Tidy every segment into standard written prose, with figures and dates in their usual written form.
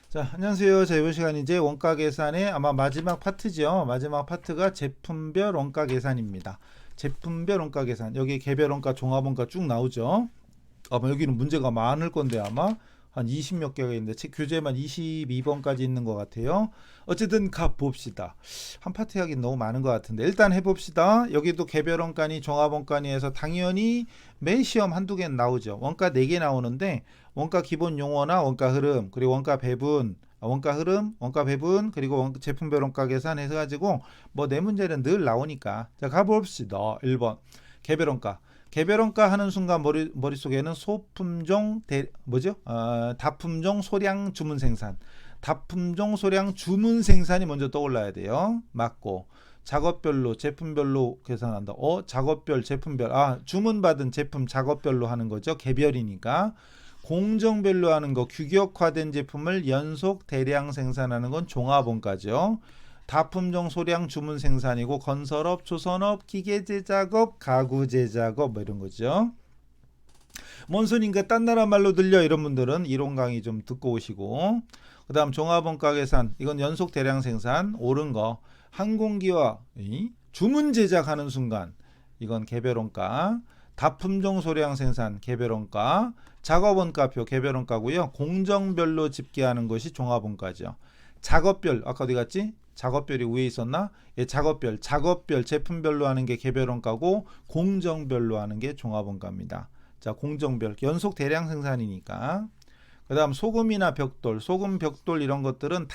자, 안녕하세요. 자, 이번 시간 이제 원가 계산의 아마 마지막 파트죠. 마지막 파트가 제품별 원가 계산입니다. 제품별 원가 계산. 여기 개별 원가, 종합 원가 쭉 나오죠. 아마 여기는 문제가 많을 건데 아마 한 20 몇 개가 있는데 교재만 22번까지 있는 것 같아요. 어쨌든 가 봅시다. 한 파트 하긴 너무 많은 것 같은데 일단 해봅시다. 여기도 개별 원가니 종합 원가니 해서 당연히 매 시험 한두 개는 나오죠. 원가 4개 나오는데 원가 기본 용어나 원가 흐름 그리고 원가 배분 원가 흐름, 원가 배분, 그리고 제품별 원가 계산 해가지고 뭐 네 문제는 늘 나오니까 자 가봅시다. 1번 개별 원가. 개별원가 하는 순간 머릿속에는 다품종 소량 주문 생산. 다품종 소량 주문 생산이 먼저 떠올라야 돼요. 맞고. 작업별로 제품별로 계산한다. 작업별 제품별. 주문받은 제품 작업별로 하는 거죠. 개별이니까. 공정별로 하는 거 규격화된 제품을 연속 대량 생산하는 건 종합원가죠. 다품종 소량 주문 생산이고 건설업, 조선업, 기계제작업, 가구제작업 뭐 이런 거죠. 몬순인가 딴 나라 말로 들려 이런 분들은 이론 강의 좀 듣고 오시고 그 다음 종합원가 계산 이건 연속 대량 생산 옳은 거 항공기와 주문 제작하는 순간 이건 개별원가 다품종 소량 생산 개별원가 작업원가표 개별원가고요. 공정별로 집계하는 것이 종합원가죠. 작업별 아까 어디 갔지? 작업별이 위에 있었나? 예, 작업별 제품별로 하는 게 개별원가고 공정별로 하는 게 종합원가입니다. 자, 공정별 연속 대량 생산이니까. 그 다음 소금이나 벽돌 소금 벽돌 이런 것들은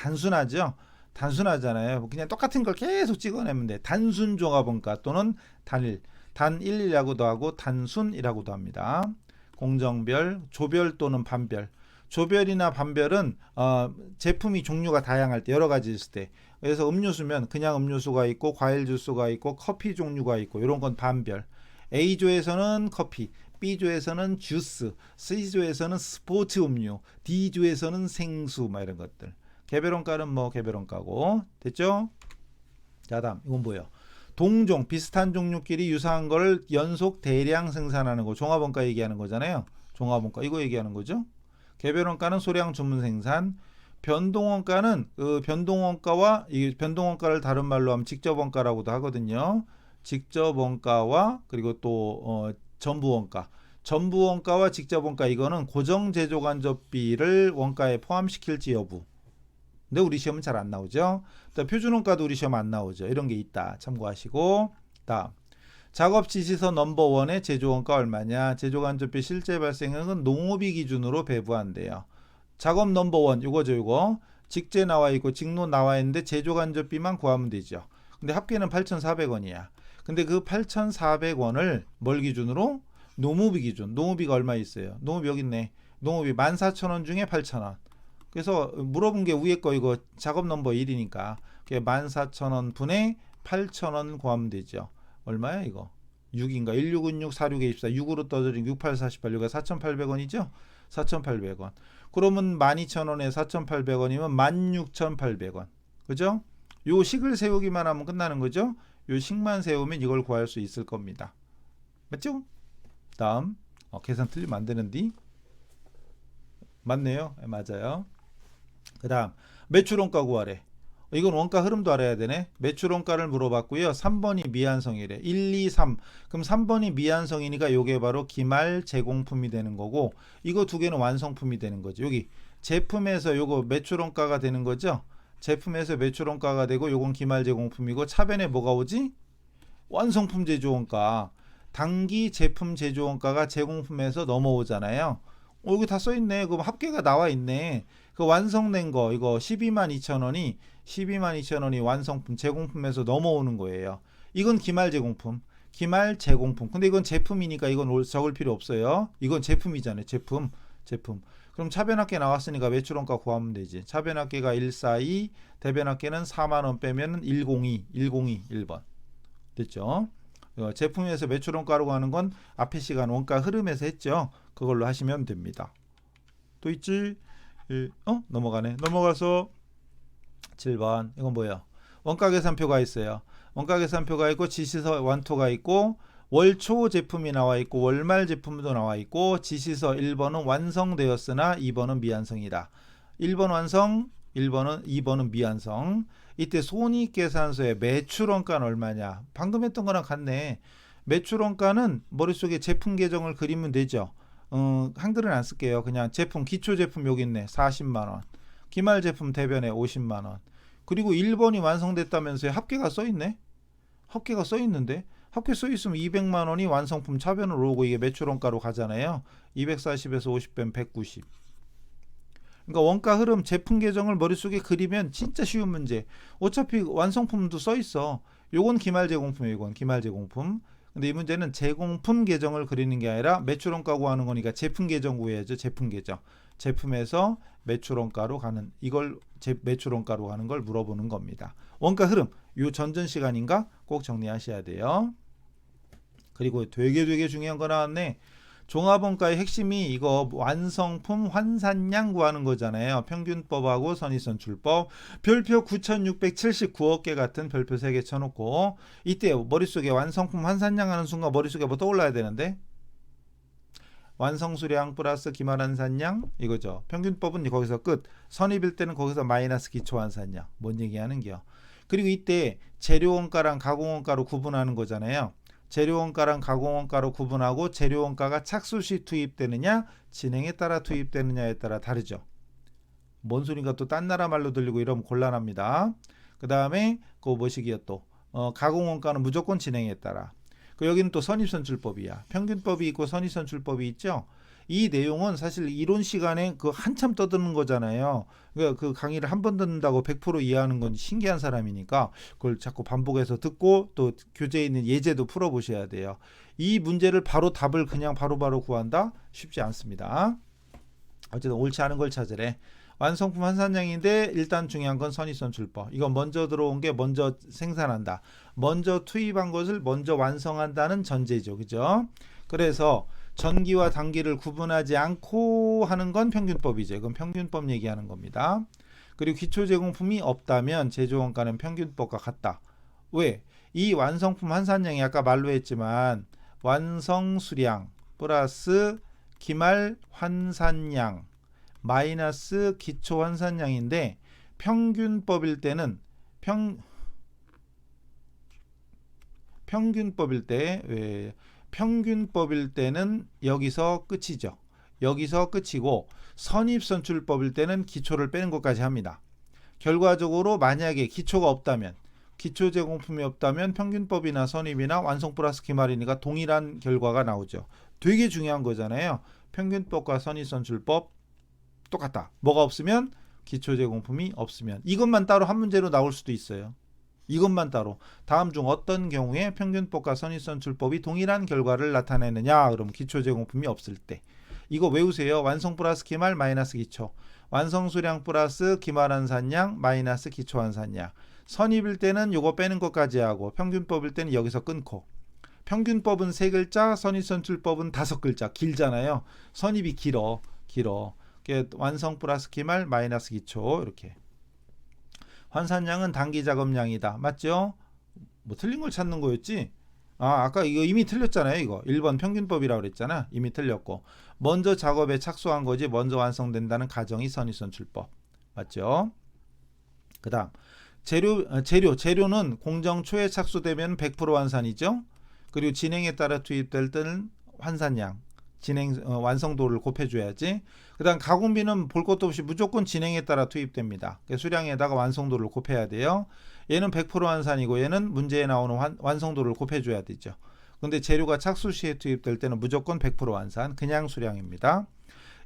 단순하잖아요. 그냥 똑같은 걸 계속 찍어내면 돼. 단순 종합원가 또는 단일이라고도 하고 단순이라고도 합니다. 공정별 조별 또는 반별 조별이나 반별은 제품이 종류가 다양할 때 여러 가지 있을 때 그래서 음료수면 그냥 음료수가 있고 과일 주스가 있고 커피 종류가 있고 이런 건 반별. A조에서는 커피, B조에서는 주스, C조에서는 스포츠 음료, D조에서는 생수 막 이런 것들. 개별원가는 뭐 개별원가고 됐죠? 자, 다음 이건 뭐예요? 동종 비슷한 종류끼리 유사한 걸 연속 대량 생산하는 거 종합원가 얘기하는 거잖아요. 종합원가 이거 얘기하는 거죠. 개별원가는 소량 주문 생산. 변동원가는 변동원가와 이 변동원가를 다른 말로 하면 직접원가라고도 하거든요. 직접원가와 그리고 또 전부원가. 전부원가와 직접원가 이거는 고정제조간접비를 원가에 포함시킬지 여부. 근데 우리 시험은 잘 안 나오죠. 표준원가도 우리 시험 안 나오죠. 이런 게 있다. 참고하시고. 다음. 작업 지시서 넘버1의 제조원가 얼마냐? 제조간접비 실제 발생액은 농업이 기준으로 배부한대요. 작업 넘버1 이거죠. 이거. 직제 나와 있고 직노 나와 있는데 제조간접비만 구하면 되죠. 근데 합계는 8,400원이야. 근데 그 8,400원을 뭘 기준으로? 농업이 기준. 농업이가 얼마 있어요? 농업이 여기 있네. 농업이 14,000원 중에 8,000원. 그래서 물어본 게 위에 거 이거 작업 넘버 1이니까 14,000원 분의 8,000원 구하면 되죠. 얼마야 이거? 6인가? 1616 46에 24 6으로 떠들인 6848 6가 4,800원이죠? 4,800원. 그러면 12,000원에 4,800원이면 16,800원. 그죠? 요 식을 세우기만 하면 끝나는 거죠? 요 식만 세우면 이걸 구할 수 있을 겁니다. 맞죠? 다음 계산 틀리면 안 되는데 맞네요. 네, 맞아요. 그 다음 매출원가 구하래. 이건 원가 흐름도 알아야 되네. 매출원가를 물어봤고요. 3번이 미완성이래. 1, 2, 3. 그럼 3번이 미완성이니까 요게 바로 기말 제공품이 되는 거고 이거 두 개는 완성품이 되는 거죠. 여기 제품에서 요거 매출원가가 되는 거죠. 제품에서 매출원가가 되고 요건 기말 제공품이고 차변에 뭐가 오지? 완성품 제조원가. 단기 제품 제조원가가 제공품에서 넘어오잖아요. 여기 다 써있네. 그럼 합계가 나와 있네. 그 완성된 거 이거 12만 2천원이 완성품 제공품에서 넘어오는 거예요. 이건 기말 제공품. 기말 제공품. 근데 이건 제품이니까 이건 적을 필요 없어요. 이건 제품이잖아요. 제품. 그럼 차변합계 나왔으니까 매출원가 구하면 되지. 차변합계가 142, 대변합계는 4만원 빼면 102, 1번. 됐죠? 제품에서 매출원가라고 하는 건 앞에 시간 원가 흐름에서 했죠. 그걸로 하시면 됩니다. 또 있지? 넘어가네. 넘어가서 7번. 이건 뭐예요? 원가 계산표가 있어요. 원가 계산표가 있고 지시서 완토가 있고 월초 제품이 나와 있고 월말 제품도 나와 있고 지시서 1번은 완성되었으나 2번은 미완성이다. 1번 완성, 2번은 미완성. 이때 손익계산서의 매출원가는 얼마냐? 방금 했던 거랑 같네. 매출원가는 머릿속에 제품 계정을 그리면 되죠. 한글은 안 쓸게요. 그냥 제품, 기초 제품 여기 있네. 40만원. 기말 제품 대변에 50만원. 그리고 1번이 완성됐다면서요. 합계가 써있네. 합계가 써있는데 합계 써있으면 200만원이 완성품 차변으로 오고 이게 매출원가로 가잖아요. 240에서 50 빼면 190. 그러니까 원가 흐름 제품 계정을 머릿속에 그리면 진짜 쉬운 문제. 어차피 완성품도 써있어. 요건 기말 제공품이에요. 이건 기말 제공품. 근데 이 문제는 제공품 계정을 그리는 게 아니라 매출원가 구하는 거니까 제품 계정 구해야죠. 제품 계정. 제품에서 매출원가로 가는 이걸 매출원가로 가는 걸 물어보는 겁니다. 원가 흐름 요 전전 시간인가 꼭 정리하셔야 돼요. 그리고 되게 중요한 거 나왔네. 종합원가의 핵심이 이거 완성품 환산량 구하는 거잖아요. 평균법하고 선입선출법. 별표 9679억 개 같은 별표 3개 쳐놓고 이때 머릿속에 완성품 환산량 하는 순간 머릿속에 뭐 떠올라야 되는데 완성수량 플러스 기말환산량 이거죠. 평균법은 거기서 끝. 선입일 때는 거기서 마이너스 기초환산량. 뭔 얘기하는겨. 그리고 이때 재료원가랑 가공원가로 구분하는 거잖아요. 재료원가랑 가공원가로 구분하고 재료원가가 착수시 투입되느냐 진행에 따라 투입되느냐에 따라 다르죠. 뭔 소린가 또 딴 나라 말로 들리고 이러면 곤란합니다. 그 다음에 그거 뭐시기요 또 가공원가는 무조건 진행에 따라. 여기는 또 선입선출법이야. 평균법이 있고 선입선출법이 있죠. 이 내용은 사실 이론 시간에 그 한참 떠드는 거잖아요. 그러니까 그 강의를 한 번 듣는다고 100% 이해하는 건 신기한 사람이니까 그걸 자꾸 반복해서 듣고 또 교재에 있는 예제도 풀어보셔야 돼요. 이 문제를 바로 답을 그냥 바로바로 구한다? 쉽지 않습니다. 어쨌든 옳지 않은 걸 찾으래. 완성품 환산량인데 일단 중요한 건 선입선출법. 이건 먼저 들어온 게 먼저 생산한다. 먼저 투입한 것을 먼저 완성한다는 전제죠. 그죠? 그래서 전기와 단기를 구분하지 않고 하는 건 평균법이죠. 이건 평균법 얘기하는 겁니다. 그리고 기초 제공품이 없다면 제조원가는 평균법과 같다. 왜? 이 완성품 환산량이 아까 말로 했지만 완성 수량 플러스 기말 환산량 마이너스 기초 환산량인데 평균법일 때는 평균법일 때는 여기서 끝이죠. 여기서 끝이고 선입선출법일 때는 기초를 빼는 것까지 합니다. 결과적으로 만약에 기초가 없다면 기초 제공품이 없다면 평균법이나 선입이나 완성 플러스 기말이니까 동일한 결과가 나오죠. 되게 중요한 거잖아요. 평균법과 선입선출법 똑같다. 뭐가 없으면 기초 제공품이 없으면 이것만 따로 한 문제로 나올 수도 있어요. 이것만 따로 다음 중 어떤 경우에 평균법과 선입선출법이 동일한 결과를 나타내느냐 그럼 기초 제공품이 없을 때 이거 외우세요. 완성 플러스 기말 마이너스 기초 완성 수량 플러스 기말환산량 마이너스 기초환산량 선입일 때는 요거 빼는 것까지 하고 평균법일 때는 여기서 끊고 평균법은 3글자 선입선출법은 5글자 길잖아요. 선입이 길어 완성 플러스 기말 마이너스 기초 이렇게 환산량은 단기 작업량이다. 맞죠? 뭐 틀린 걸 찾는 거였지? 아까 이거 이미 틀렸잖아요. 이거 1번 평균법이라고 그랬잖아. 이미 틀렸고 먼저 작업에 착수한 거지 먼저 완성된다는 가정이 선입선출법. 맞죠? 그 다음 재료는 공정 초에 착수되면 100% 완산이죠. 그리고 진행에 따라 투입될 때는 환산량 완성도를 곱해줘야지. 그 다음 가공비는 볼 것도 없이 무조건 진행에 따라 투입됩니다. 수량에다가 완성도를 곱해야 돼요. 얘는 100% 환산이고 얘는 문제에 나오는 완성도를 곱해줘야 되죠. 근데 재료가 착수 시에 투입될 때는 무조건 100% 완산 그냥 수량입니다.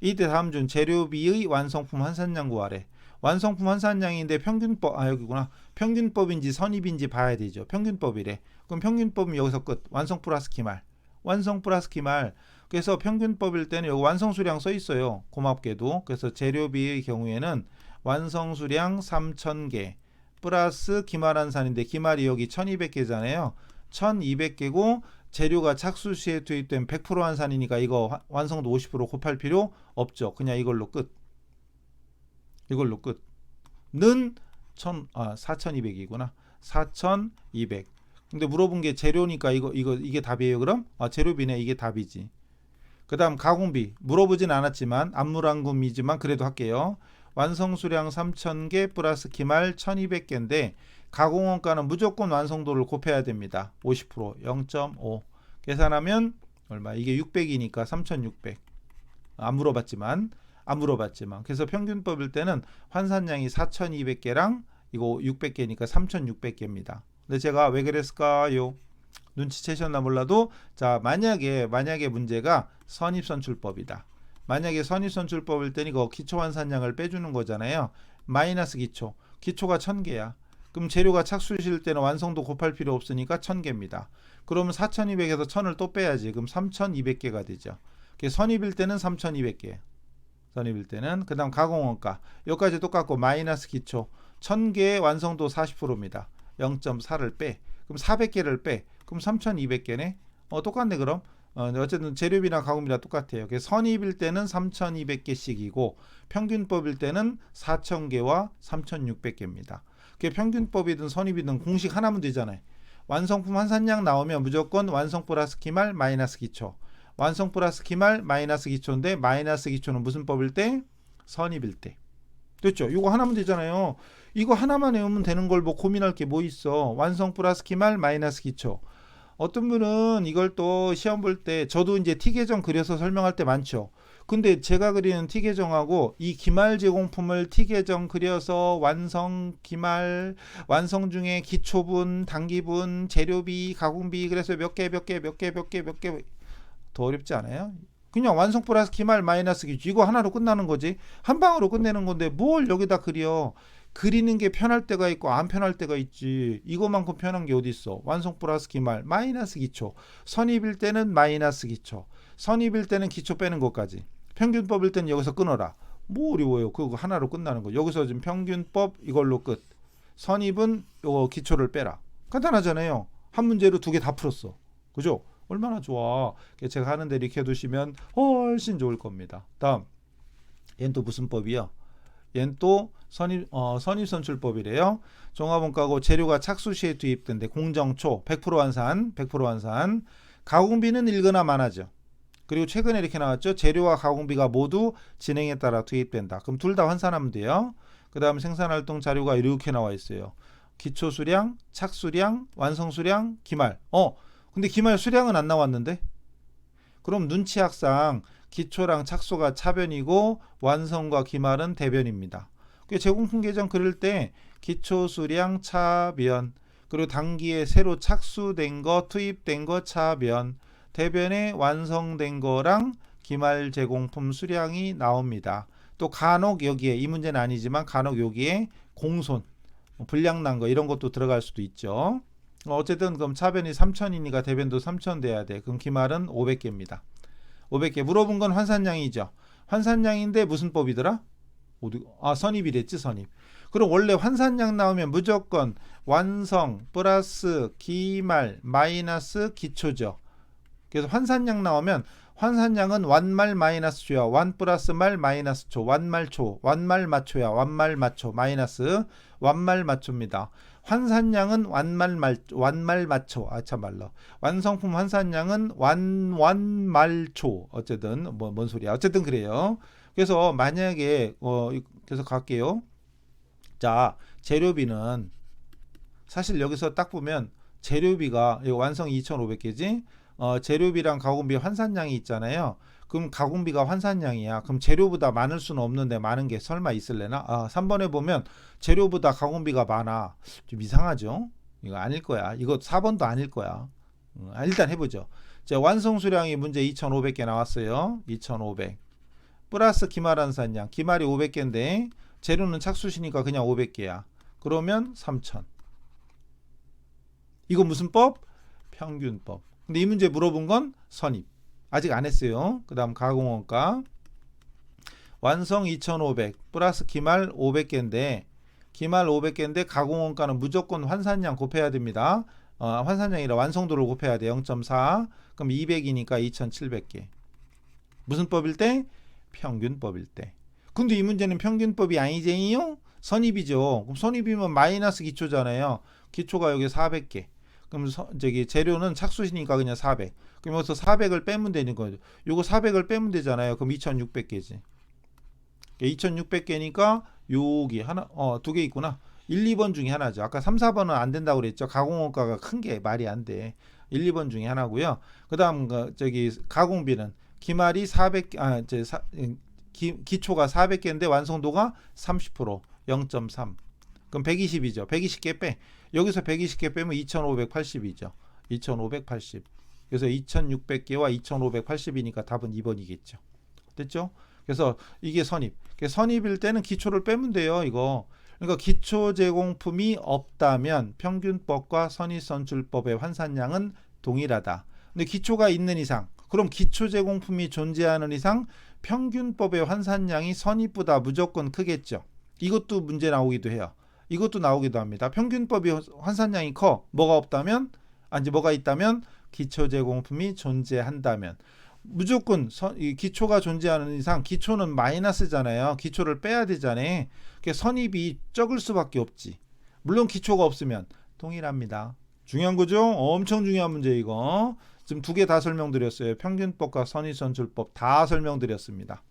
이때 다음 중 재료비의 완성품 환산량 구하래. 완성품 환산량인데 여기구나. 평균법인지 선입인지 봐야 되죠. 평균법이래. 그럼 평균법은 여기서 끝. 완성 플러스 기말. 그래서 평균법일 때는 여기 완성수량 써 있어요. 고맙게도. 그래서 재료비의 경우에는 완성수량 3000개 플러스 기말환산인데 기말이 여기 1200개잖아요. 1200개고 재료가 착수 시에 투입된 100% 환산이니까 이거 완성도 50% 곱할 필요 없죠. 그냥 이걸로 끝. 는 4200이구나. 4200. 근데 물어본 게 재료니까 이게 답이에요. 그럼 재료비네. 이게 답이지. 그 다음 가공비 물어보진 않았지만 암물안금이지만 그래도 할게요. 완성수량 3000개 플러스 기말 1200개인데 가공원가는 무조건 완성도를 곱해야 됩니다. 50% 0.5 계산하면 얼마? 이게 600이니까 3600. 안 물어봤지만 그래서 평균법일 때는 환산량이 4200개랑 이거 600개니까 3600개입니다. 근데 제가 왜 그랬을까요? 눈치채셨나 몰라도 자 만약에 문제가 선입선출법이다. 만약에 선입선출법일 때는 이거 기초 환산량을 빼주는 거잖아요. 마이너스 기초가 1000개야. 그럼 재료가 착수실 때는 완성도 곱할 필요 없으니까 1000개입니다. 그러면 4200에서 1000을 또 빼야지. 그럼 3200개가 되죠. 선입일 때는 3200개. 선입일 때는 그 다음 가공원가 여기까지 똑같고 마이너스 기초 1000개의 완성도 40%입니다. 0.4를 빼. 그럼 400개를 빼. 그럼 3200개네. 똑같네 그럼. 어쨌든 재료비나 가공비나 똑같아요. 선입일 때는 3200개씩이고 평균법일 때는 4000개와 3600개입니다. 평균법이든 선입이든 공식 하나면 되잖아요. 완성품 환산량 나오면 무조건 완성 플러스 기말 마이너스 기초. 완성 플러스 기말 마이너스 기초인데 마이너스 기초는 무슨 법일 때? 선입일 때. 됐죠? 이거 하나면 되잖아요. 이거 하나만 외우면 되는 걸 뭐 고민할 게 뭐 있어. 완성 플러스 기말 마이너스 기초. 어떤 분은 이걸 또 시험 볼 때 저도 이제 T계정 그려서 설명할 때 많죠. 근데 제가 그리는 T계정하고 이 기말 제공품을 T계정 그려서 완성 기말 완성 중에 기초분 단기분 재료비 가공비 그래서 몇 개 더 어렵지 않아요? 그냥 완성 플러스 기말 마이너스 기초 이거 하나로 끝나는 거지. 한 방으로 끝내는 건데 뭘 여기다 그려. 그리는 게 편할 때가 있고 안 편할 때가 있지. 이거만큼 편한 게 어디 있어. 완성 플러스 기말 마이너스 기초. 선입일 때는 마이너스 기초. 선입일 때는 기초 빼는 것까지. 평균법일 때는 여기서 끊어라. 뭐 어려워요. 그거 하나로 끝나는 거. 여기서 지금 평균법 이걸로 끝. 선입은 요거 기초를 빼라. 간단하잖아요. 한 문제로 2개 다 풀었어. 그죠? 얼마나 좋아. 제가 하는 대로 이렇게 해두시면 훨씬 좋을 겁니다. 다음 얘는 또 무슨 법이요? 얘는 또 선입선출법이래요. 종합원가고 재료가 착수 시에 투입된데 공정초 100% 환산 가공비는 일거나 많아져. 그리고 최근에 이렇게 나왔죠. 재료와 가공비가 모두 진행에 따라 투입된다. 그럼 둘 다 환산하면 돼요. 그 다음 생산활동 자료가 이렇게 나와 있어요. 기초수량, 착수량, 완성수량, 기말. 근데 기말 수량은 안 나왔는데? 그럼 눈치학상 기초랑 착수가 차변이고 완성과 기말은 대변입니다. 제공품 계정 그릴 때 기초 수량 차변 그리고 단기에 새로 착수된 거 투입된 거 차변 대변에 완성된 거랑 기말 제공품 수량이 나옵니다. 또 간혹 여기에 이 문제는 아니지만 간혹 여기에 공손 불량 난 거 이런 것도 들어갈 수도 있죠. 어쨌든 그럼 차변이 3000이니까 대변도 3000 돼야 돼. 그럼 기말은 500개입니다. 500개 물어본 건 환산량이죠. 환산량인데 무슨 법이더라? 선입이랬지 선입. 그럼 원래 환산량 나오면 무조건 완성 플러스 기말 마이너스 기초죠. 그래서 환산량 나오면 환산량은 완말 마이너스 초야. 완 플러스 말 마이너스 초. 완말초. 완말 마초야. 완말 마초 마이너스 완말 마초입니다. 환산량은 완말 마초. 참말로. 완성품 환산량은 완말초. 어쨌든 뭔 소리야. 어쨌든 그래요. 그래서 만약에 그래서 갈게요. 자, 재료비는 사실 여기서 딱 보면 재료비가 완성이 2,500개지. 재료비랑 가공비 환산량이 있잖아요. 그럼 가공비가 환산량이야. 그럼 재료보다 많을 수는 없는데 많은 게 설마 있을래나? 3번에 보면 재료보다 가공비가 많아. 좀 이상하죠? 이거 아닐 거야. 이거 4번도 아닐 거야. 일단 해보죠. 자, 완성 수량이 문제 2,500개 나왔어요. 2,500 플러스 기말 환산량. 기말이 500개인데 재료는 착수시니까 그냥 500개야. 그러면 3,000. 이거 무슨 법? 평균법. 근데 이 문제 물어본 건 선입. 아직 안 했어요. 그 다음 가공원가. 완성 2,500 플러스 기말 500개인데 기말 500개인데 가공원가는 무조건 환산량 곱해야 됩니다. 환산량이라 완성도를 곱해야 돼. 0.4. 그럼 200이니까 2,700개. 무슨 법일 때? 평균법일 때. 근데 이 문제는 평균법이 아니제요? 선입이죠. 그럼 선입이면 마이너스 기초잖아요. 기초가 여기 400개. 그럼 재료는 착수시니까 그냥 400. 그럼 여기서 400을 빼면 되는 거죠. 요거 400을 빼면 되잖아요. 그럼 2,600개지. 2600개니까 여기 하나 두 개 있구나. 1, 2번 중에 하나죠. 아까 3, 4번은 안 된다고 그랬죠. 가공원가가 큰 게 말이 안 돼. 1, 2번 중에 하나고요. 그다음 저기 가공비는 기말이 400 기초가 400개인데 완성도가 30% 0.3. 그럼 120이죠. 120개 빼. 여기서 120개 빼면 2580이죠. 2580. 그래서 2600개와 2580이니까 답은 2번이겠죠. 됐죠? 그래서 이게 선입. 선입일 때는 기초를 빼면 돼요. 이거. 그러니까 기초 제공품이 없다면 평균법과 선입선출법의 환산량은 동일하다. 근데 기초가 있는 이상, 그럼 기초 제공품이 존재하는 이상 평균법의 환산량이 선입보다 무조건 크겠죠. 이것도 문제 나오기도 해요. 이것도 나오기도 합니다. 평균법이 환산량이 커. 뭐가 없다면? 아니 뭐가 있다면? 기초 제공품이 존재한다면. 무조건 기초가 존재하는 이상 기초는 마이너스잖아요. 기초를 빼야 되잖아요. 선입이 적을 수밖에 없지. 물론 기초가 없으면 동일합니다. 중요한 거죠? 엄청 중요한 문제 이거. 지금 두 개 다 설명드렸어요. 평균법과 선입선출법 다 설명드렸습니다.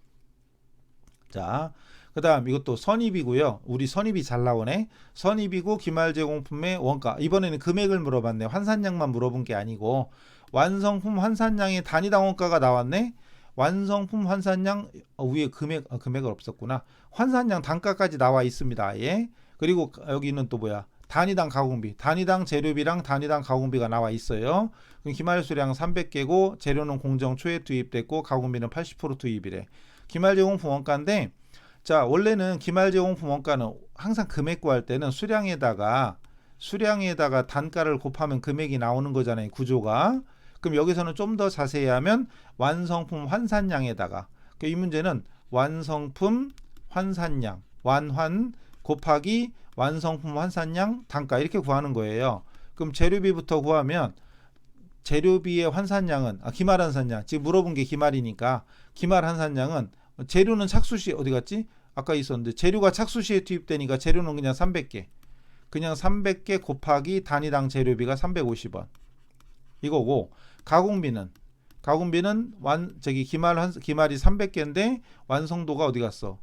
자, 그 다음 이것도 선입이고요. 우리 선입이 잘 나오네. 선입이고 기말제공품의 원가. 이번에는 금액을 물어봤네. 환산량만 물어본 게 아니고 완성품 환산량의 단위당 원가가 나왔네. 완성품 환산량 위에 금액은 없었구나. 환산량 단가까지 나와 있습니다. 예. 그리고 여기는 또 뭐야? 단위당 가공비, 단위당 재료비랑 단위당 가공비가 나와 있어요. 그럼 기말수량 300개고 재료는 공정 초에 투입됐고 가공비는 80% 투입이래. 기말제공품 원가인데 자 원래는 기말제공품 원가는 항상 금액 구할 때는 수량에다가 단가를 곱하면 금액이 나오는 거잖아요. 구조가. 그럼 여기서는 좀 더 자세히 하면 완성품 환산량에다가 이 문제는 완성품 환산량 완환 곱하기 완성품 환산량 단가 이렇게 구하는 거예요. 그럼 재료비부터 구하면 재료비의 환산량은 기말 환산량 지금 물어본 게 기말이니까 기말 환산량은 재료는 착수시 어디 갔지? 아까 있었는데 재료가 착수시에 투입되니까 재료는 그냥 300개 그냥 300개 곱하기 단위당 재료비가 350원 이거고 가공비는 기말이 300개인데 완성도가 어디 갔어?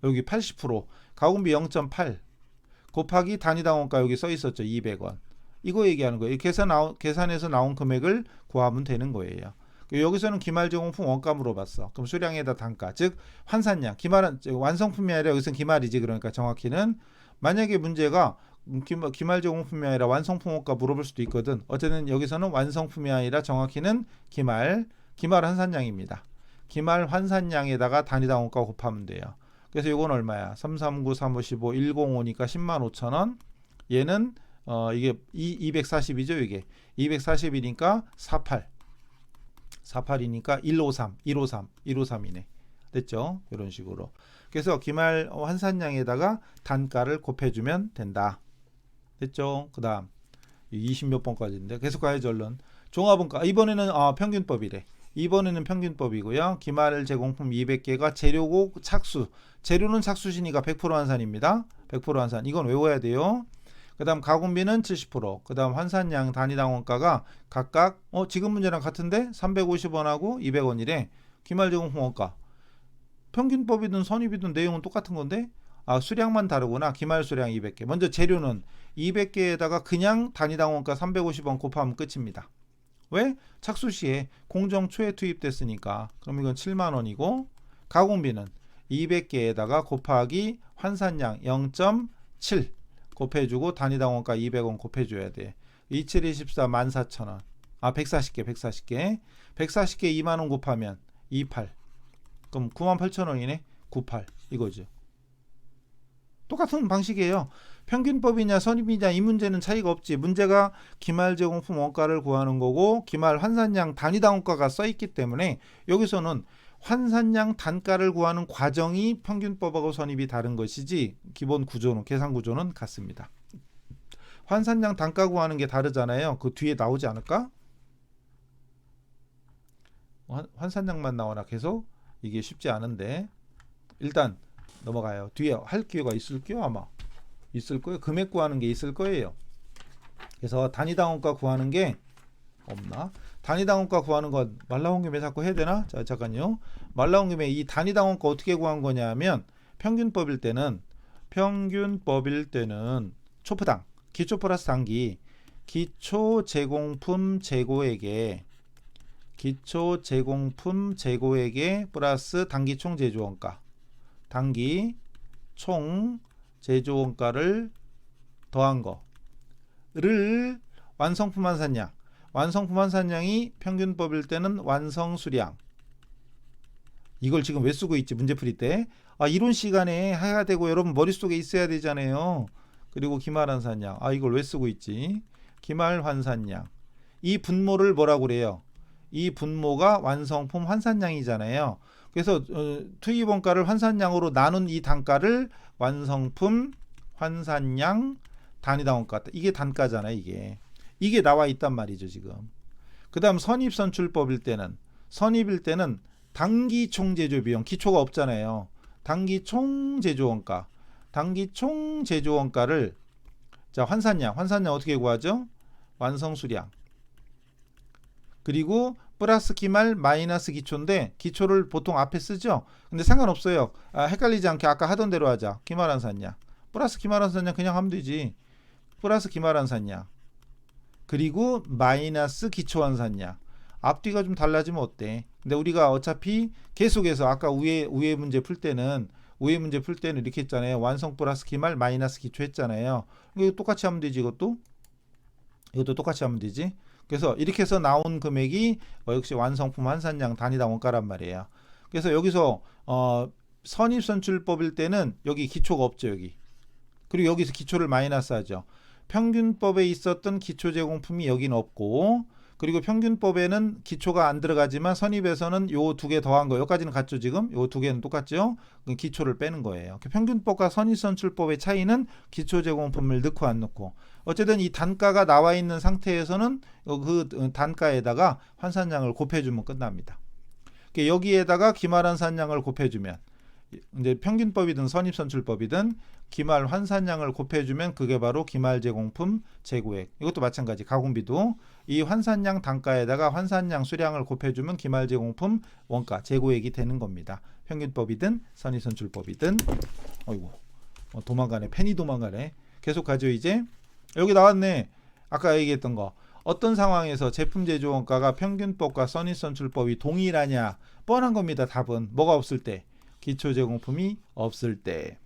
여기 80% 가공비 0.8 곱하기 단위당 원가 여기 써 있었죠. 200원. 이거 얘기하는 거예요. 계산해서 나온 금액을 구하면 되는 거예요. 여기서는 기말제공품 원가 물어봤어. 그럼 수량에다 단가, 즉 환산량. 기말은 완성품이 아니라 여기서는 기말이지. 그러니까 정확히는 만약에 문제가 기말제공품이 아니라 완성품 원가 물어볼 수도 있거든. 어쨌든 여기서는 완성품이 아니라 정확히는 기말 환산량입니다. 기말 환산량에다가 단위당 원가 곱하면 돼요. 그래서 이건 얼마야? 339, 355, 105니까 105,000원. 얘는 이게 240이죠. 이게 240이니까 48이니까 153이네. 됐죠? 이런 식으로. 그래서 기말 환산량에다가 단가를 곱해주면 된다. 됐죠? 그 다음 20몇 번까지인데 계속 가야죠. 얼른 종합원가. 이번에는 평균법이래. 이번에는 평균법이고요. 기말 제공품 200개가 재료고 착수. 재료는 착수시니까 100% 환산입니다. 100% 환산. 이건 외워야 돼요. 그 다음 가공비는 70%. 그 다음 환산량 단위당 원가가 각각 지금 문제랑 같은데 350원하고 200원이래. 기말 제공품 원가. 평균법이든 선입이든 내용은 똑같은 건데 수량만 다르구나. 기말 수량 200개. 먼저 재료는 200개에다가 그냥 단위당 원가 350원 곱하면 끝입니다. 왜? 착수시에 공정 초에 투입됐으니까. 그럼 이건 7만원이고 가공비는 200개에다가 곱하기 환산량 0.7 곱해주고 단위당 원가 200원 곱해줘야 돼. 2724 14,000원. 140개 2만원 곱하면 28. 그럼 98,000원이네. 98 이거죠. 똑같은 방식이에요. 평균법이냐 선입이냐 이 문제는 차이가 없지. 문제가 기말 제공품 원가를 구하는 거고 기말 환산량 단위당 원가가 써있기 때문에 여기서는 환산량 단가를 구하는 과정이 평균법하고 선입이 다른 것이지 기본 구조는 계산 구조는 같습니다. 환산량 단가 구하는 게 다르잖아요. 그 뒤에 나오지 않을까? 환산량만 나오나 계속? 이게 쉽지 않은데 일단 넘어가요. 뒤에 할 기회가 있을게요. 아마 있을 거예요. 금액 구하는 게 있을 거예요. 그래서 단위당 원가 구하는 게 없나? 단위당 원가 구하는 거 말 나온 김에 자꾸 해야 되나? 자 잠깐요. 말 나온 김에 이 단위당 원가 어떻게 구한 거냐 하면 평균법일 때는 초프당, 기초 플러스 단기, 기초 제공품 재고액에 플러스 단기 총 제조원가, 단기 총 제조원가를 더한 거를 완성품 환산량이 평균법일 때는 완성수량. 이걸 지금 왜 쓰고 있지? 문제 풀이 때. 이론 시간에 해야 되고 여러분 머릿속에 있어야 되잖아요. 그리고 기말 환산량. 이걸 왜 쓰고 있지? 기말 환산량. 이 분모를 뭐라고 그래요? 이 분모가 완성품 환산량이잖아요. 그래서 투입원가를 환산량으로 나눈 이 단가를 완성품 환산량 단위당 원가. 이게 단가잖아요. 이게 나와 있단 말이죠 지금. 그 다음 선입일 때는 단기 총 제조 비용, 기초가 없잖아요. 단기 총 제조원가, 단기 총 제조원가를 자 환산량 어떻게 구하죠? 완성수량. 그리고 플러스 기말 마이너스 기초인데 기초를 보통 앞에 쓰죠. 근데 상관없어요. 헷갈리지 않게 아까 하던 대로 하자. 기말 환산량 플러스 기말 환산량 그냥 하면 되지. 플러스 기말 환산량 그리고 마이너스 기초 환산량. 앞뒤가 좀 달라지면 어때? 근데 우리가 어차피 계속해서 아까 우회 문제 풀 때는 이렇게 했잖아요. 완성 플러스 기말 마이너스 기초 했잖아요. 이거 똑같이 하면 되지. 이것도 똑같이 하면 되지. 그래서 이렇게 해서 나온 금액이 역시 완성품 환산량 단위당 원가란 말이에요. 그래서 여기서 선입선출법일 때는 여기 기초가 없죠. 여기. 그리고 여기서 기초를 마이너스 하죠. 평균법에 있었던 기초 제공품이 여기는 없고, 그리고 평균법에는 기초가 안 들어가지만 선입에서는 요 두 개 더한 거, 여기까지는 같죠 지금? 요 두 개는 똑같죠? 기초를 빼는 거예요. 평균법과 선입선출법의 차이는 기초 제공품을 넣고 안 넣고. 어쨌든 이 단가가 나와 있는 상태에서는 그 단가에다가 환산량을 곱해주면 끝납니다. 여기에다가 기말 환산량을 곱해주면, 이제 평균법이든 선입선출법이든 기말 환산량을 곱해주면 그게 바로 기말 제공품 재고액. 이것도 마찬가지. 가공비도 이 환산량 단가에다가 환산량 수량을 곱해주면 기말 제공품 원가 재고액이 되는 겁니다. 평균법이든 선입선출법이든. 어이구 도망가네. 펜이 도망가네. 계속 가죠. 이제 여기 나왔네. 아까 얘기했던 거. 어떤 상황에서 제품 제조 원가가 평균법과 선입선출법이 동일하냐? 뻔한 겁니다. 답은 뭐가 없을 때? 기초 제공품이 없을 때.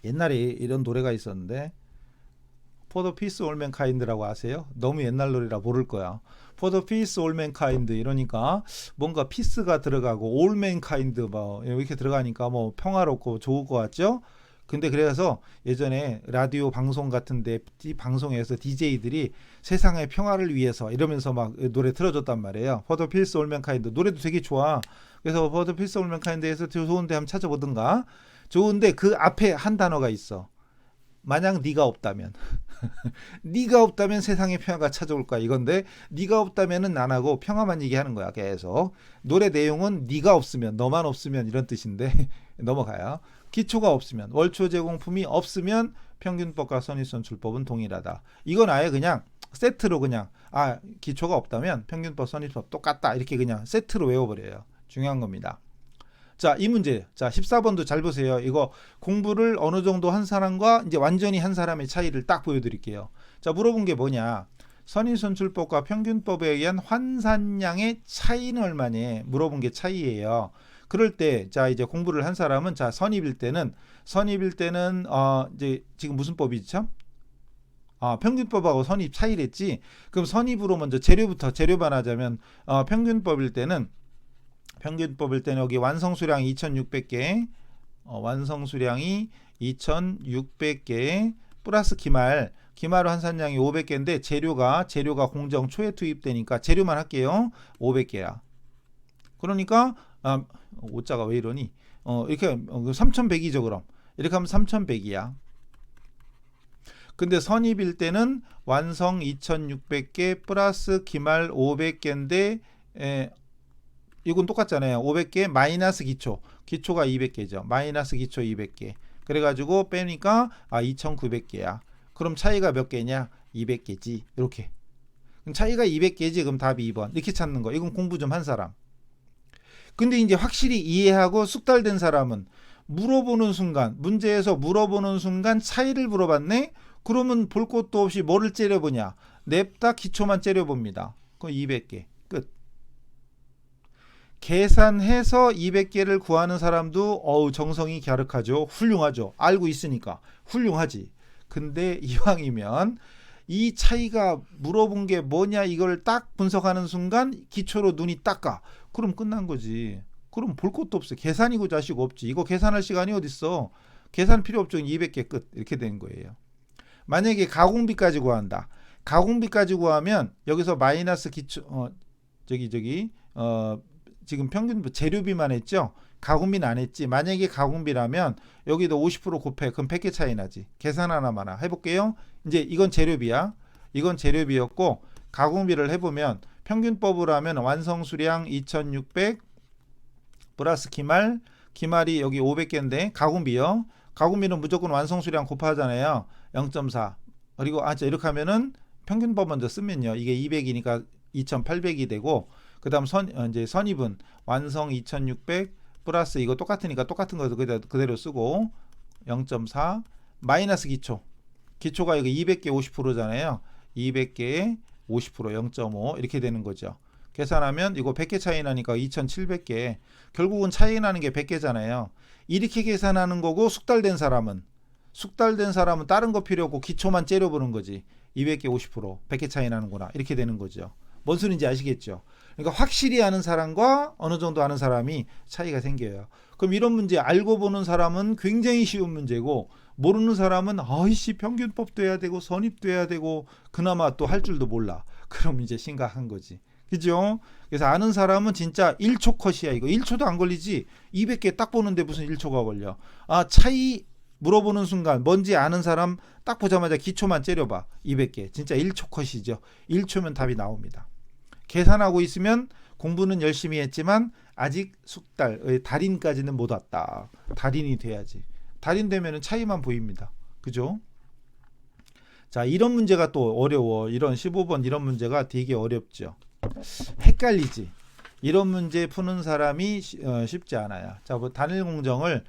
옛날에 이런 노래가 있었는데 For the peace all mankind라고 아세요? 너무 옛날 노래라 모를 거야. For the peace all mankind 이러니까 뭔가 피스가 들어가고 all mankind 뭐 이렇게 들어가니까 뭐 평화롭고 좋을 것 같죠? 근데 그래서 예전에 라디오 방송 같은데 방송에서 DJ들이 세상의 평화를 위해서 이러면서 막 노래 틀어줬단 말이에요. For the peace all mankind 노래도 되게 좋아. 그래서 For the peace all mankind에서 좋은데 한번 찾아보든가. 좋은데 그 앞에 한 단어가 있어. 만약 네가 없다면 네가 없다면 세상에 평화가 찾아올까 이건데 네가 없다면은 안 하고 평화만 얘기하는 거야. 계속 노래 내용은 네가 없으면 너만 없으면 이런 뜻인데 넘어가요. 기초가 없으면 월초 제공품이 없으면 평균법과 선입선출법은 동일하다. 이건 아예 그냥 세트로 그냥 기초가 없다면 평균법 선입법 똑같다 이렇게 그냥 세트로 외워버려요. 중요한 겁니다. 자, 이 문제. 자, 14번도 잘 보세요. 이거 공부를 어느 정도 한 사람과 이제 완전히 한 사람의 차이를 딱 보여드릴게요. 자, 물어본 게 뭐냐. 선입선출법과 평균법에 의한 환산량의 차이는 얼마냐. 물어본 게 차이예요. 그럴 때, 자, 이제 공부를 한 사람은, 자, 선입일 때는, 이제 지금 무슨 법이죠? 평균법하고 선입 차이랬지. 그럼 선입으로 먼저 재료만 하자면, 평균법일 때는 여기 완성수량이 2600개, 완성수량이 2600개, 플러스 기말 환산량이 500개인데, 재료가 공정 초에 투입되니까, 재료만 할게요. 500개야. 그러니까, 오자가 왜 이러니? 이렇게 3100이죠, 그럼. 이렇게 하면 3100이야. 근데 선입일 때는 완성 2600개 플러스 기말 500개인데, 이건 똑같잖아요. 500개 마이너스 기초가 200개죠. 마이너스 기초 200개. 그래가지고 빼니까 2900개야. 그럼 차이가 몇 개냐? 200개지. 이렇게. 그럼 차이가 200개지. 그럼 답이 2번. 이렇게 찾는 거. 이건 공부 좀 한 사람. 근데 이제 확실히 이해하고 숙달된 사람은 물어보는 순간, 문제에서 물어보는 순간 차이를 물어봤네? 그러면 볼 것도 없이 뭐를 째려보냐? 냅다 기초만 째려봅니다. 그럼 200개. 끝. 계산해서 200개를 구하는 사람도 정성이 갸륵하죠. 훌륭하죠. 알고 있으니까. 훌륭하지. 근데 이왕이면 이 차이가 물어본 게 뭐냐 이걸 딱 분석하는 순간 기초로 눈이 딱 가. 그럼 끝난 거지. 그럼 볼 것도 없어. 계산이고 자시고 없지. 이거 계산할 시간이 어딨어. 계산 필요 없죠. 200개 끝. 이렇게 된 거예요. 만약에 가공비까지 구한다. 가공비까지 구하면 여기서 마이너스 기초 지금 평균 재료비만 했죠. 가공비는 안 했지. 만약에 가공비라면 여기도 50% 곱해. 그럼 100개 차이 나지. 계산 하나만 해볼게요. 이제 이건 재료비야. 이건 재료비였고 가공비를 해보면 평균법으로 하면 완성수량 2600 플러스 기말이 여기 500개인데 가공비요. 가공비는 무조건 완성수량 곱하잖아요. 0.4. 그리고 이렇게 하면은 평균법 먼저 쓰면요. 이게 200이니까 2800이 되고 그다음 이제 선입은 완성 2600 플러스 이거 똑같으니까 똑같은 거 그대로 쓰고 0.4 마이너스 기초가 여기 200개 50%잖아요. 200개에 50% 0.5 이렇게 되는 거죠. 계산하면 이거 100개 차이 나니까 2700개. 결국은 차이 나는 게 100개잖아요. 이렇게 계산하는 거고 숙달된 사람은 다른 거 필요 없고 기초만 째려보는 거지. 200개 50% 100개 차이 나는구나. 이렇게 되는 거죠. 뭔 소리인지 아시겠죠? 그러니까 확실히 아는 사람과 어느 정도 아는 사람이 차이가 생겨요. 그럼 이런 문제 알고 보는 사람은 굉장히 쉬운 문제고 모르는 사람은 평균법도 해야 되고 선입도 해야 되고 그나마 또 할 줄도 몰라. 그럼 이제 심각한 거지. 그죠? 그래서 아는 사람은 진짜 1초 컷이야. 이거 1초도 안 걸리지. 200개 딱 보는데 무슨 1초가 걸려. 차이 물어보는 순간 뭔지 아는 사람 딱 보자마자 기초만 째려봐. 200개. 진짜 1초 컷이죠. 1초면 답이 나옵니다. 계산하고 있으면 공부는 열심히 했지만 아직 달인까지는 못 왔다. 달인이 돼야지. 달인 되면 차이만 보입니다. 그죠? 자, 이런 문제가 또 어려워. 이런 15번 이런 문제가 되게 어렵죠. 헷갈리지. 이런 문제 푸는 사람이 쉽지 않아요. 자, 단일 공정을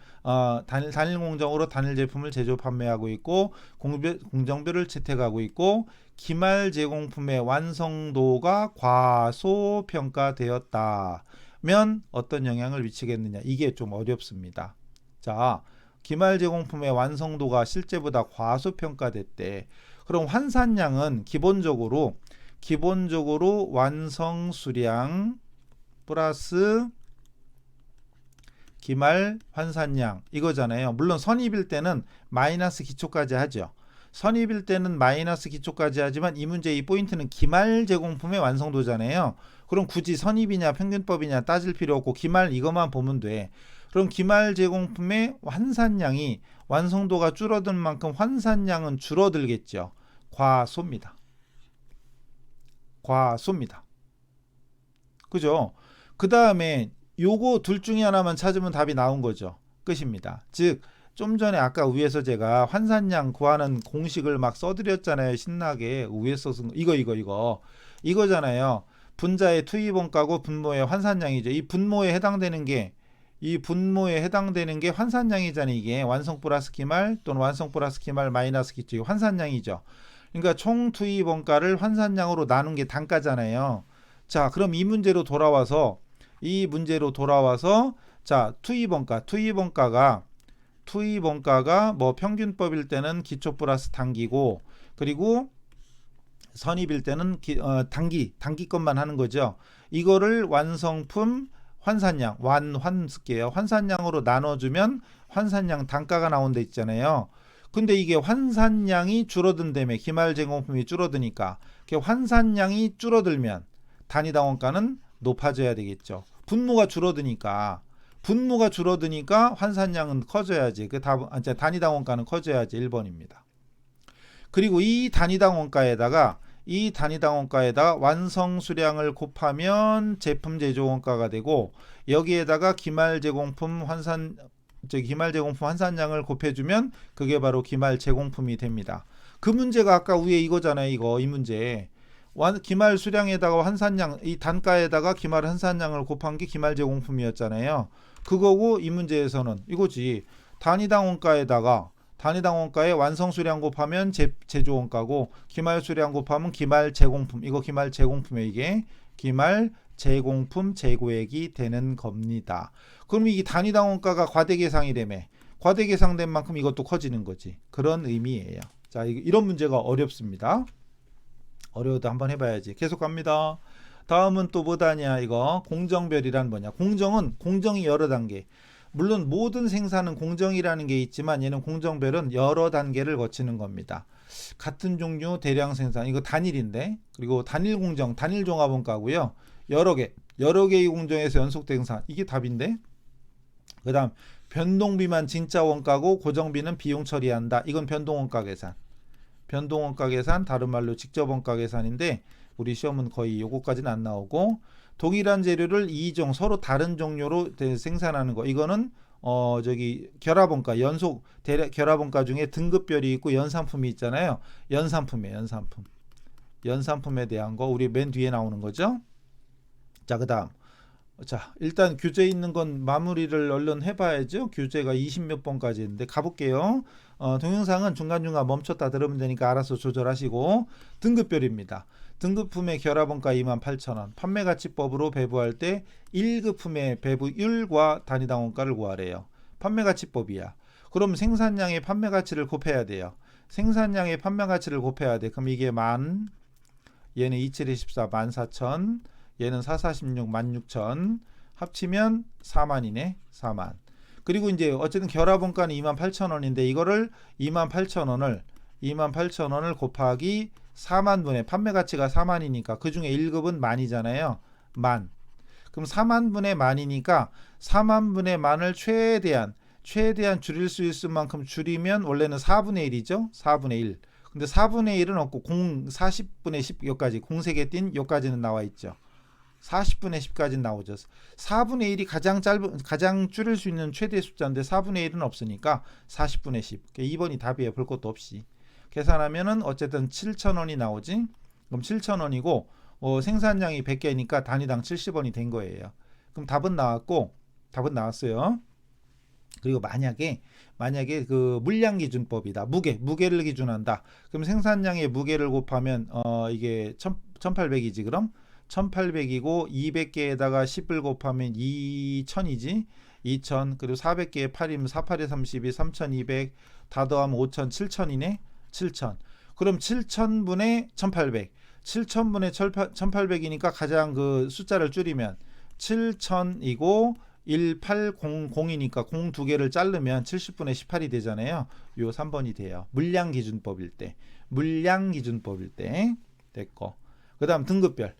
단일 공정으로 단일 제품을 제조 판매하고 있고 공정별을 채택하고 있고 기말 제공품의 완성도가 과소평가되었다면 어떤 영향을 미치겠느냐. 이게 좀 어렵습니다. 자, 기말 제공품의 완성도가 실제보다 과소평가됐대. 그럼 환산량은 기본적으로 완성 수량 플러스 기말 환산량 이거잖아요. 물론 선입일 때는 마이너스 기초까지 하죠. 선입일 때는 마이너스 기초까지 하지만 이 문제의 포인트는 기말 제공품의 완성도잖아요. 그럼 굳이 선입이냐 평균법이냐 따질 필요 없고 기말 이것만 보면 돼. 그럼 기말 제공품의 환산량이 완성도가 줄어든 만큼 환산량은 줄어들겠죠. 과소입니다. 그죠? 그 다음에 요거 둘 중에 하나만 찾으면 답이 나온 거죠. 끝입니다. 즉 좀 전에 아까 위에서 제가 환산량 구하는 공식을 막 써드렸잖아요. 신나게 위에서 쓴 이거잖아요. 분자의 투입원가고 분모의 환산량이죠. 이 분모에 해당되는 게 환산량이잖아요. 이게 완성 플러스 기말 또는 완성 플러스 기말 마이너스 기초 환산량이죠. 그러니까 총 투입원가를 환산량으로 나눈 게 단가잖아요. 자, 그럼 이 문제로 돌아와서 자, 투입원가가 뭐 평균법일 때는 기초 플러스 단기고 그리고 선입일 때는 단기 것만 하는 거죠. 이거를 완성품 환산량 쓸게요. 환산량으로 나눠주면 환산량 단가가 나온다 있잖아요. 근데 이게 환산량이 줄어든다며 기말 제공품이 줄어드니까 환산량이 줄어들면 단위당 원가는 높아져야 되겠죠. 분모가 줄어드니까 환산량은 커져야지. 그 답은 단위당 원가는 커져야지. 1번입니다. 그리고 이 단위당 원가에다가 완성 수량을 곱하면 제품 제조 원가가 되고 여기에다가 기말 제공품 환산량을 곱해주면 그게 바로 기말 제공품이 됩니다. 그 문제가 아까 위에 이거잖아요. 이 문제 기말 수량에다가 환산량, 이 단가에다가 기말 환산량을 곱한 게 기말 제공품이었잖아요. 그거고 이 문제에서는 이거지. 단위당 원가에 완성 수량 곱하면 제조 원가고 기말 수량 곱하면 기말 제공품. 이거 기말 제공품에 이게 기말 제공품 재고액이 되는 겁니다. 그럼 이게 단위당 원가가 과대계상이라며. 과대계상된 만큼 이것도 커지는 거지. 그런 의미예요. 자, 이런 문제가 어렵습니다. 어려워도 한번 해봐야지. 계속 갑니다. 다음은 또 뭐다냐 이거 공정별이란 뭐냐. 공정이 여러 단계. 물론 모든 생산은 공정이라는 게 있지만 얘는 공정별은 여러 단계를 거치는 겁니다. 같은 종류 대량 생산 이거 단일인데 그리고 단일 공정 단일 종합원가고요. 여러 개의 공정에서 연속 생산 이게 답인데 그 다음 변동비만 진짜 원가고 고정비는 비용 처리한다. 이건 변동원가 계산. 변동원가 계산 다른 말로 직접원가 계산인데 우리 시험은 거의 요거까지는 안 나오고 동일한 재료를 2종 서로 다른 종류로 생산하는 거 이거는 결합원가 연속 결합원가 중에 등급별이 있고 연산품이 있잖아요. 연산품에 대한 거 우리 맨 뒤에 나오는 거죠. 자, 그다음 일단 교재 있는 건 마무리를 얼른 해봐야죠. 교재가 20몇 번까지 있는데 가볼게요. 동영상은 중간중간 멈췄다 들으면 되니까 알아서 조절하시고 등급별입니다. 등급품의 결합원가 28,000원 판매가치법으로 배부할 때 1급품의 배부율과 단위당 원가를 구하래요. 판매가치법이야. 그럼 생산량의 판매가치를 곱해야 돼요. 생산량의 판매가치를 곱해야 돼. 그럼 이게 얘는 2724 14,000 얘는 4416 16,000 합치면 4만이네. 4만. 그리고 이제 어쨌든 결합원가는 28,000원인데 이거를 28,000원을 곱하기 4만분의 판매가치가 4만이니까 그 중에 1급은 만이잖아요. 만. 그럼 4만분의 만이니까 4만분의 만을 최대한 줄일 수 있을 만큼 줄이면 원래는 4분의 1이죠. 4분의 1. 근데 4분의 1은 없고 40분의 10 여기까지 공세개 띈 여기까지는 나와 있죠. 40분의 10까지 나오죠. 4분의 1이 가장 줄일 수 있는 최대 숫자인데 4분의 1은 없으니까 40분의 10. 2번이 답이에요. 볼 것도 없이. 계산하면은 어쨌든 7,000원이 나오지. 그럼 7,000원이고 생산량이 100개니까 단위당 70원이 된 거예요. 그럼 답은 나왔어요. 그리고 만약에 그 물량 기준법이다. 무게를 기준한다. 그럼 생산량의 무게를 곱하면 이게 1800이지 그럼 1800이고 200개에다가 10을 곱하면 2000이지 2000 그리고 400개에 8이면 48에 32 3200 다 더하면 5000 7000이네 7000 그럼 7000분의 1800 7000분의 1800이니까 가장 그 숫자를 줄이면 7000이고 1800이니까 0 두 개를 자르면 70분의 18이 되잖아요. 요 3번이 돼요. 물량 기준법일 때 됐고 그 다음 등급별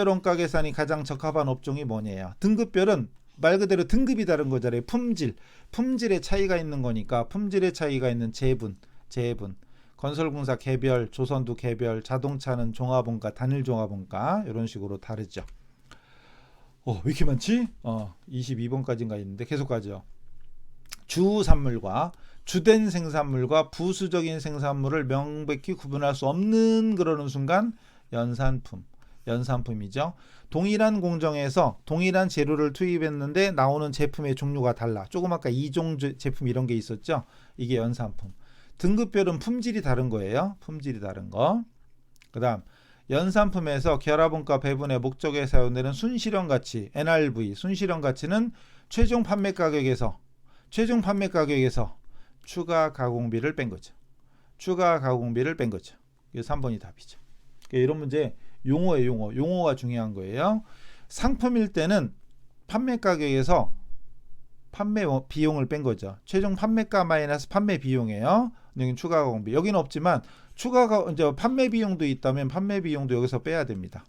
원가 계산이 가장 적합한 업종이 뭐냐요. 등급별은 말 그대로 등급이 다른 거잖아요. 품질의 차이가 있는 거니까 품질의 차이가 있는 재분 건설공사 개별 조선도 개별 자동차는 종합원가 단일 종합원가 이런 식으로 다르죠. 왜 이렇게 많지? 22번까지인가 있는데 계속 가죠. 주산물과 주된 생산물과 부수적인 생산물을 명백히 구분할 수 없는 그러는 순간 연산품이죠. 동일한 공정에서 동일한 재료를 투입했는데 나오는 제품의 종류가 달라. 조금 아까 2종 제품 이런 게 있었죠. 이게 연산품. 등급별은 품질이 다른 거예요. 그 다음 연산품에서 결합원가 배분의 목적에 사용되는 순실현 가치 NRV 순실현 가치는 최종 판매 가격에서 추가 가공비를 뺀 거죠. 이게 3번이 답이죠. 이런 문제 용어가 중요한 거예요. 상품일 때는 판매 가격에서 판매 비용을 뺀 거죠. 최종 판매가 마이너스 판매 비용이에요. 여기는 추가 가공비. 여기는 없지만 이제 판매 비용도 있다면 판매 비용도 여기서 빼야 됩니다.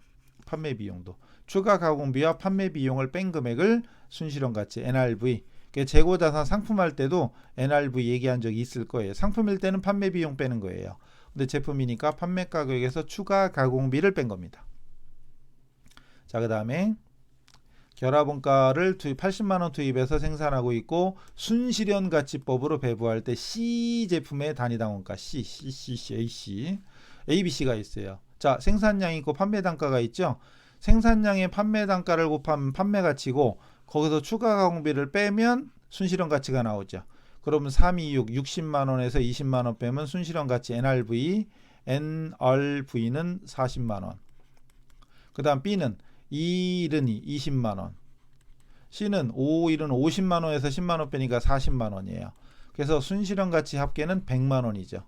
판매 비용도. 추가 가공비와 판매 비용을 뺀 금액을 순실현 가치 NRV. 재고 자산 상품할 때도 NRV 얘기한 적이 있을 거예요. 상품일 때는 판매 비용 빼는 거예요. 근데 제품이니까 판매 가격에서 추가 가공비를 뺀 겁니다. 자, 그다음에 결합원가를 80만원 투입해서 생산하고 있고 순실현 가치법으로 배부할 때 C 제품의 단위당 원가 C, A, B, C가 있어요. 자, 생산량이 있고 판매 단가가 있죠. 생산량의 판매 단가를 곱하면 판매 가치고 거기서 추가 가공비를 빼면 순실현 가치가 나오죠. 그러면 326 60만 원에서 20만 원 빼면 순실현 가치 NRV는 40만 원. 그다음 B는 2일은 20만 원. C는 5일은 50만 원에서 10만 원 빼니까 40만 원이에요. 그래서 순실현 가치 합계는 100만 원이죠.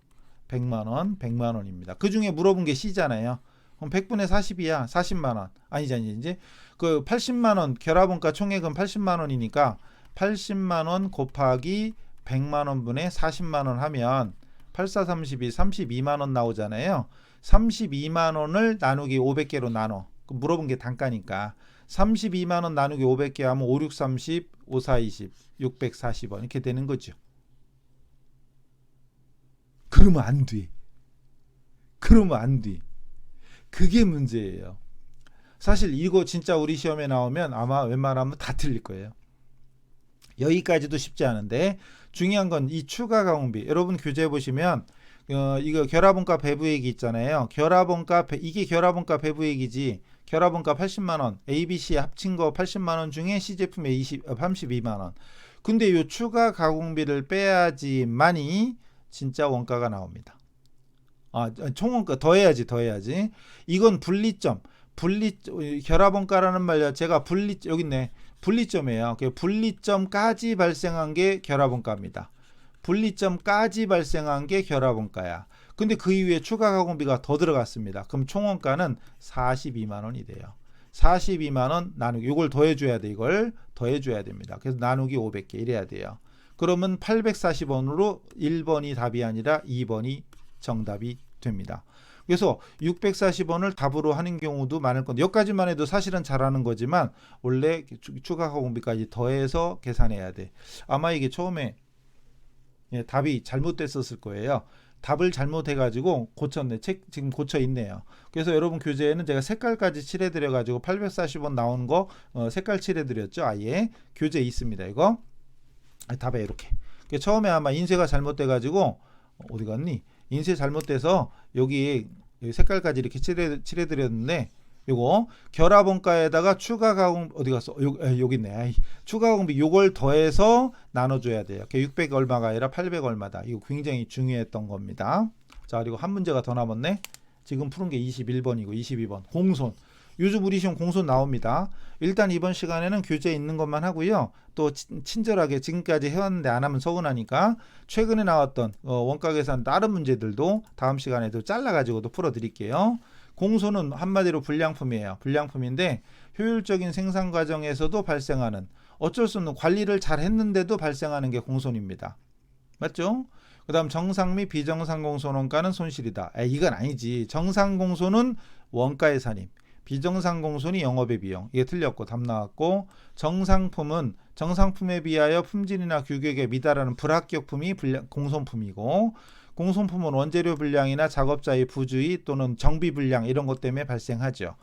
100만 원, 100만 원입니다. 그 중에 물어본 게 C잖아요. 그럼 100분의 40이야. 40만 원. 아니지. 그 80만 원 결합원가 총액은 80만 원이니까 80만 원 곱하기 100만 원분의 40만 원 하면 8432 32만 원 나오잖아요. 32만 원을 나누기 500개로 나눠. 물어본 게 단가니까 32만 원 나누기 500개 하면 5, 6, 30, 5, 4, 20, 640원 이렇게 되는 거죠. 그러면 안 돼. 그게 문제예요. 사실 이거 진짜 우리 시험에 나오면 아마 웬만하면 다 틀릴 거예요. 여기까지도 쉽지 않은데 중요한 건 이 추가 가공비. 여러분 교재 보시면 이거 결합원가 배부액이 있잖아요. 이게 결합원가 배부액이지. 결합원가 80만 원, A, B, C 합친 거 80만 원 중에 C 제품에 32만 원. 근데 이 추가 가공비를 빼야지만이 진짜 원가가 나옵니다. 총원가 더해야지. 이건 분리점. 결합원가라는 말 자체가 여기 있네. 분리점이에요. 분리점까지 발생한 게 결합원가입니다. 분리점까지 발생한 게 결합원가야. 근데 그 이후에 추가 가공비가 더 들어갔습니다. 그럼 총원가는 42만 원이 돼요. 42만 원 나누기 이걸 더해줘야 돼. 이걸 더해줘야 됩니다. 그래서 나누기 500개 이래야 돼요. 그러면 840원으로 1번이 답이 아니라 2번이 정답이 됩니다. 그래서 640원을 답으로 하는 경우도 많을 건데 여기까지만 해도 사실은 잘하는 거지만 원래 추가 가공비까지 더해서 계산해야 돼. 아마 이게 처음에 답이 잘못됐었을 거예요. 답을 잘못해가지고 고쳤네. 지금 고쳐 있네요. 그래서 여러분 교재에는 제가 색깔까지 칠해드려가지고 840원 나온 거 색깔 칠해드렸죠. 아예 교재에 있습니다. 이거 답에 이렇게. 처음에 아마 인쇄가 잘못돼가지고 어디 갔니? 인쇄 잘못돼서 여기 색깔까지 이렇게 칠해드렸는데 요거 결합원가에다가 추가 가공 어디 갔어? 여기 있네. 추가 가공비 요걸 더해서 나눠줘야 돼요. 600 얼마가 아니라 800 얼마다. 이거 굉장히 중요했던 겁니다. 자, 그리고 한 문제가 더 남았네. 지금 푸른 게 21번이고 22번 공손. 요즘 우리 시험 공손 나옵니다. 일단 이번 시간에는 교재에 있는 것만 하고요. 또 친절하게 지금까지 해왔는데 안 하면 서운하니까 최근에 나왔던 원가 계산 다른 문제들도 다음 시간에도 잘라가지고도 풀어드릴게요. 공손은 한마디로 불량품이에요. 불량품인데 효율적인 생산 과정에서도 발생하는 어쩔 수 없는 관리를 잘 했는데도 발생하는 게 공손입니다. 맞죠? 그 다음 정상 및 비정상 공손 원가는 손실이다. 이건 아니지. 정상 공손은 원가의 산입. 비정상 공손이 영업의 비용. 이게 틀렸고 답 나왔고 정상품은 정상품에 비하여 품질이나 규격에 미달하는 불합격품이 공손품이고 공손품은 원재료 불량이나 작업자의 부주의 또는 정비 불량 이런 것 때문에 발생하죠.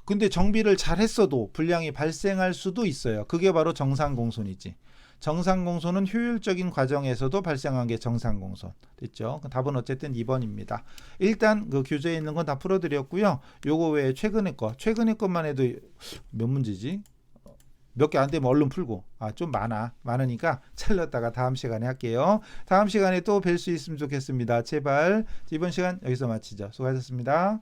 근데 정비를 잘 했어도 불량이 발생할 수도 있어요. 그게 바로 정상공손이지. 정상공손은 효율적인 과정에서도 발생한 게 정상공손. 됐죠? 답은 어쨌든 2번입니다. 일단 그 교재에 있는 건 다 풀어드렸고요. 요거 외에 최근의 것만 해도 몇 문제지? 몇 개 안 되면 얼른 풀고. 좀 많으니까 잘랐다가 다음 시간에 할게요. 다음 시간에 또 뵐 수 있으면 좋겠습니다. 제발. 이번 시간 여기서 마치죠. 수고하셨습니다.